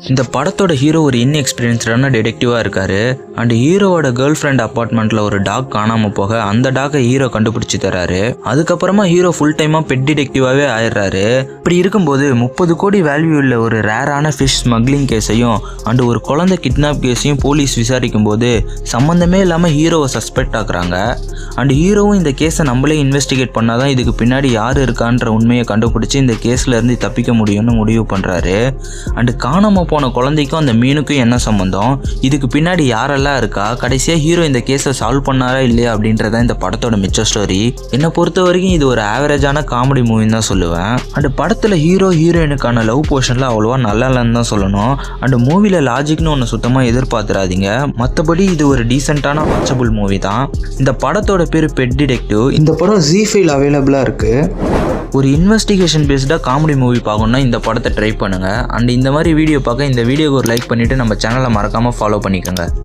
இந்த படத்தோட ஹீரோ ஒரு இன்எக்ஸ்பீரியன்ஸ்டான டிடெக்டிவாக இருக்காரு. அண்ட் ஹீரோவோட கேர்ள் ஃப்ரெண்ட் அப்பார்ட்மெண்ட்டில் ஒரு டாக் காணாமல் போக அந்த டாக்கை ஹீரோ கண்டுபிடிச்சி தராரு. அதுக்கப்புறமா ஹீரோ ஃபுல் டைமாக பெட் டிடெக்டிவாகவே ஆயிடுறாரு. இப்படி இருக்கும்போது 30 கோடி வேல்யூ உள்ள ஒரு ரேரான ஃபிஷ் ஸ்மக்லிங் கேஸையும் அண்ட் ஒரு குழந்தை கிட்னாப் கேஸையும் போலீஸ் விசாரிக்கும் போது சம்மந்தமே இல்லாமல் ஹீரோவை சஸ்பெக்ட் ஆக்குறாங்க. அண்ட் ஹீரோவும் இந்த கேஸை நம்மளே இன்வெஸ்டிகேட் பண்ணாதான் இதுக்கு பின்னாடி யார் இருக்கான்ற உண்மையை கண்டுபிடிச்சி இந்த கேஸில் இருந்து தப்பிக்க முடியும்னு முடிவு பண்ணுறாரு. அண்டு காணாமல் போன குழந்தைக்கும் அந்த மீனுக்கும் என்ன சம்பந்தம், இதுக்கு பின்னாடி யாரெல்லாம் இருக்கா, கடைசியாக ஹீரோ இந்த கேஸை சால்வ் பண்ணாரா இல்லையா அப்படின்றத இந்த படத்தோட மிச்ச ஸ்டோரி. என்னை பொறுத்த வரைக்கும் இது ஒரு ஆவரேஜான காமெடி மூவின்னு தான் சொல்லுவேன். அண்ட் படத்தில் ஹீரோ ஹீரோயினுக்கான லவ் போர்ஷனில் அவ்வளோவா நல்லா இல்லைன்னு தான் சொல்லணும். அண்ட் மூவியில் லாஜிக்னு ஒன்று சுத்தமாக எதிர்பார்த்துறாதீங்க. மற்றபடி இது ஒரு டீசெண்டான வாட்சபிள் மூவி தான். இந்த படத்தோட பேர் பெட் டிடெக்டிவ். இந்த படம் ZEE5 அவைலபிளாக இருக்குது. ஒரு இன்வெஸ்டிகேஷன் பேஸ்டாக காமெடி மூவி பார்க்கணுன்னா இந்த படத்தை ட்ரை பண்ணுங்கள். அண்ட் இந்த மாதிரி வீடியோ பார்க்க இந்த வீடியோக்கு ஒரு லைக் பண்ணிவிட்டு நம்ம சேனலை மறக்காமல் ஃபாலோ பண்ணிக்கோங்க.